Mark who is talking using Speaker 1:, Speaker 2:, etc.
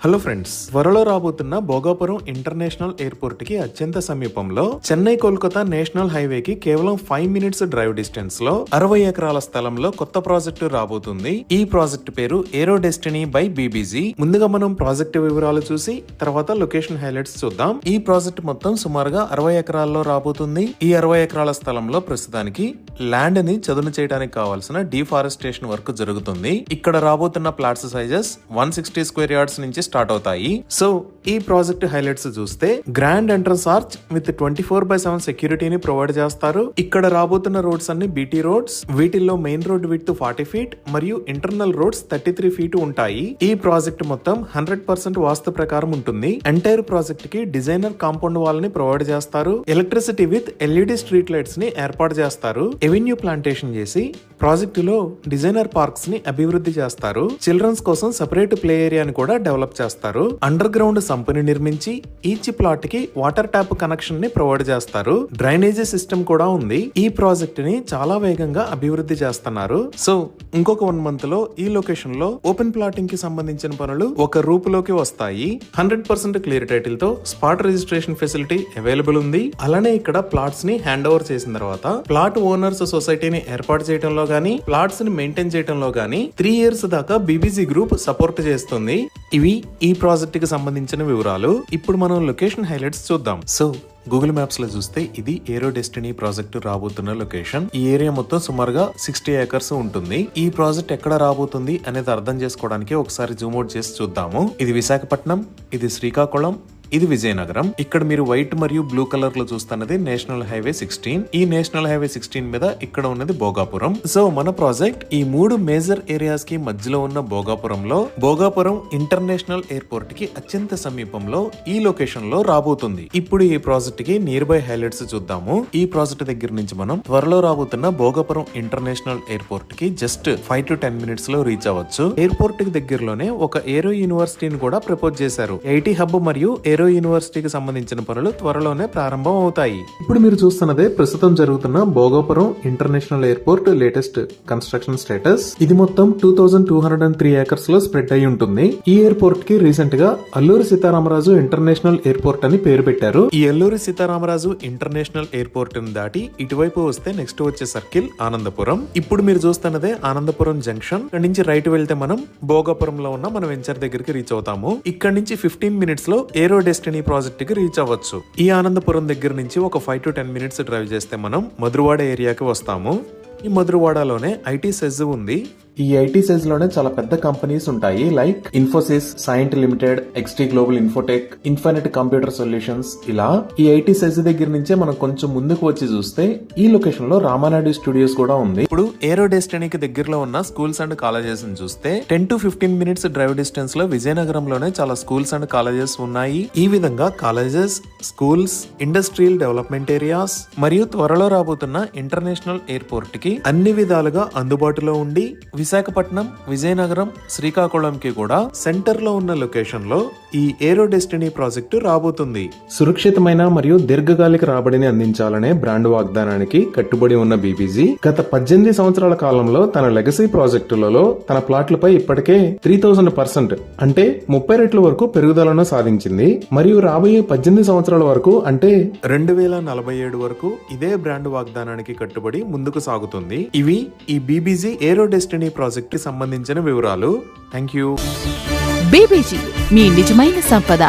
Speaker 1: Hello friends, త్వరలో రాబోతున్న Bhogapuram international airport కి అత్యంత సమీపంలో చెన్నై కోల్కతా నేషనల్ హైవే కి కేవలం 5 మినిట్స్ డ్రైవ్ డిస్టెన్స్ లో 60 ఎకరాల స్థలంలో కొత్త ప్రాజెక్టు రాబోతుంది. ఈ ప్రాజెక్టు పేరు ఏరో డెస్టినీ బై బీబీజీ. ముందుగా మనం ప్రాజెక్టు వివరాలు చూసి తర్వాత లొకేషన్ హైలైట్స్ చూద్దాం. ఈ ప్రాజెక్టు మొత్తం సుమారుగా 60 ఎకరాల్లో రాబోతుంది. ఈ 60 ఎకరాల స్థలంలో ప్రస్తుతానికి ల్యాండ్ ని చదును చేయడానికి కావాల్సిన డిఫారెస్టేషన్ వర్క్ జరుగుతుంది. ఇక్కడ రాబోతున్న ప్లాట్స్ సైజెస్ 160 స్క్వేర్ యార్డ్స్ నుంచి స్టార్ట్ అవుతాయి. సో ఈ ప్రాజెక్ట్ హైలైట్స్ చూస్తే గ్రాండ్ ఎంట్రన్స్ ఆర్చ్ విత్ 24/7 సెక్యూరిటీని ప్రొవైడ్ చేస్తారు. ఇక్కడ రాబోతున్న రోడ్స్ అన్ని బీటీ రోడ్స్. వీటిల్లో మెయిన్ రోడ్ విడ్త్ 40 ఫీట్ మరియు ఇంటర్నల్ రోడ్స్ 33 ఫీట్ ఉంటాయి. ఈ ప్రాజెక్ట్ మొత్తం 100% వాస్తు ప్రకారం ఉంటుంది. ఎంటైర్ ప్రాజెక్ట్ కి డిజైనర్ కాంపౌండ్ వాల్ ని ప్రొవైడ్ చేస్తారు. Electricity with LED street lights ని ఏర్పాటు చేస్తారు. ఎవెన్యూ ప్లాంటేషన్ చేసి ప్రాజెక్టులో డిజైనర్ పార్క్స్ ని అభివృద్ధి చేస్తారు. చిల్డ్రన్స్ కోసం సెపరేట్ ప్లే ఏరియాని కూడా డెవలప్ చేస్తారు. అండర్ గ్రౌండ్ సంపుని నిర్మించి ఈచ్ ప్లాట్ కి వాటర్ ట్యాప్ కనెక్షన్ ని ప్రొవైడ్ చేస్తారు. డ్రైనేజీ సిస్టమ్ కూడా ఉంది. ఈ ప్రాజెక్ట్ ని చాలా వేగంగా అభివృద్ధి చేస్తున్నారు. సో ఇంకొక 1 మంత్ లో ఈ లొకేషన్ లో ఓపెన్ ప్లాటింగ్ కి సంబంధించిన పనులు ఒక రూపులోకి వస్తాయి. 100% క్లియర్ టైటిల్ తో స్పాట్ రిజిస్ట్రేషన్ ఫెసిలిటీ అవైలబుల్ ఉంది. అలానే ఇక్కడ ప్లాట్స్ ని హ్యాండ్ ఓవర్ చేసిన తర్వాత ప్లాట్ ఓనర్స్ సొసైటీని ఏర్పాటు చేయడంలో గానీ ప్లాట్స్ ని మెయింటైన్ చేయడంలో గానీ 3 ఇయర్స్ దాకా బీబీజీ గ్రూప్ సపోర్ట్ చేస్తుంది. ఇవి ఈ ప్రాజెక్ట్ కి సంబంధించిన వివరాలు. ఇప్పుడు మనం లొకేషన్ హైలైట్స్ చూద్దాం. సో గూగుల్ మ్యాప్స్ లో చూస్తే ఇది ఏరో డెస్టినీ ప్రాజెక్ట్ రాబోతున్న లొకేషన్. ఈ ఏరియా మొత్తం సుమారుగా 60 ఏకర్స్ ఉంటుంది. ఈ ప్రాజెక్ట్ ఎక్కడ రాబోతుంది అనేది అర్థం చేసుకోవడానికి ఒకసారి జూమ్ అవుట్ చేసి చూద్దాము. ఇది విశాఖపట్నం, ఇది శ్రీకాకుళం, ఇది విజయనగరం. ఇక్కడ మీరు వైట్ మరియు బ్లూ కలర్ లో చూస్తున్నది నేషనల్ హైవే 16. ఈ నేషనల్ హైవే 16 మీద ఇక్కడ ఉన్నది భోగాపురం. సో మన ప్రాజెక్ట్ ఈ 3 మేజర్ ఏరియాస్ కి మధ్యలో ఉన్న భోగాపురంలో భోగాపురం ఇంటర్నేషనల్ ఎయిర్పోర్ట్ కి అత్యంత సమీపంలో ఈ లొకేషన్ లో రాబోతుంది. ఇప్పుడు ఈ ప్రాజెక్ట్ కి నియర్ బై హైలైట్స్ చూద్దాము. ఈ ప్రాజెక్ట్ దగ్గర నుంచి మనం త్వరలో రాబోతున్న భోగాపురం ఇంటర్నేషనల్ ఎయిర్పోర్ట్ కి జస్ట్ 5 to 10 మినిట్స్ లో రీచ్ అవ్వచ్చు. ఎయిర్పోర్ట్ కి దగ్గరలోనే ఒక ఏరో యూనివర్సిటీని కూడా ప్రపోజ్ చేశారు. ఐటీ హబ్ మరియు ఏరో యూనివర్సిటీకి సంబంధించిన పనులు త్వరలోనే ప్రారంభం అవుతాయి. ఇప్పుడు మీరు చూస్తున్నదే ప్రస్తుతం జరుగుతున్న Bhogapuram international airport latest construction status. ఇది మొత్తం 2203 ఏకర్స్ లో స్ప్రెడ్ అయి ఉంటుంది. ఈ ఎయిర్పోర్ట్ కి రీసెంట్ గా అల్లూరి సీతారామరాజు ఇంటర్నేషనల్ ఎయిర్పోర్ట్ అని పేరు పెట్టారు. ఈ అల్లూరి సీతారామరాజు ఇంటర్నేషనల్ ఎయిర్పోర్ట్ ని దాటి ఇటువైపు వస్తే నెక్స్ట్ వచ్చే సర్కిల్ ఆనందపురం. ఇప్పుడు మీరు చూస్తున్నదే ఆనందపురం జంక్షన్. ఇక్కడ నుంచి రైట్ వెళ్తే మనం భోగాపురంలో ఉన్న మన వెంచర్ దగ్గరికి రీచ్ అవుతాము. ఇక్కడ నుంచి 15 మినిట్స్ లో ఏరో డెస్టినీ ప్రాజెక్ట్ కి రీచ్ అవ్వచ్చు. ఈ ఆనందపురం దగ్గర నుంచి ఒక 5 to 10 మినిట్స్ డ్రైవ్ చేస్తే మనం మధురవాడ ఏరియాకి వస్తాము. ఈ మధురవాడలోనే ఐటీ సెజ్ ఉంది. ఈ ఐటీ సెజ్ లోనే చాలా పెద్ద కంపెనీస్ ఉంటాయి. Like Infosys, Cyient limited, XT Global Infotech, Infinite Computer Solutions. ఇలా ఈ ఐటీ సెజ్ దగ్గర నుంచే మనం కొంచెం ముందుకు వచ్చి చూస్తే ఈ లొకేషన్ లో రామానాయుడు స్టూడియోస్ కూడా ఉంది. ఇప్పుడు ఏరో డెస్టినీకి దగ్గరలో ఉన్న స్కూల్స్ అండ్ కాలేజెస్ ని చూస్తే 10 to 15 మినిట్స్ డ్రైవ్ డిస్టెన్స్ లో విజయనగరంలోనే చాలా స్కూల్స్ అండ్ కాలేజెస్ ఉన్నాయి. ఈ విధంగా colleges, schools, industrial development areas మరియు త్వరలో రాబోతున్న ఇంటర్నేషనల్ ఎయిర్పోర్ట్ కి అన్ని విధాలుగా అందుబాటులో ఉండి విశాఖపట్నం, విజయనగరం, శ్రీకాకుళం కి కూడా సెంటర్ లో ఉన్న లొకేషన్ లో ఈ ఏరో డెస్టినీ ప్రాజెక్టు రాబోతుంది. సురక్షితమైన మరియు దీర్ఘకాలిక రాబడిని అందించాలనే బ్రాండ్ వాగ్దానానికి కట్టుబడి ఉన్న బీబీజీ గత 18 సంవత్సరాల కాలంలో తన లెగసీ ప్రాజెక్టులలో తన ప్లాట్లపై ఇప్పటికే 3000% అంటే 30 రెట్ల వరకు పెరుగుదలను సాధించింది. మరియు రాబోయే 18 సంవత్సరాల వరకు అంటే 2047 వరకు ఇదే బ్రాండ్ వాగ్దానానికి కట్టుబడి ముందుకు సాగుతుంది. ఇవి ఈ బీబీజీ ఏరో డెస్టినీ ప్రాజెక్ట్ కి సంబంధించిన వివరాలు. Thank you.
Speaker 2: బీబీజీ, మీ నిజమైన సంపద.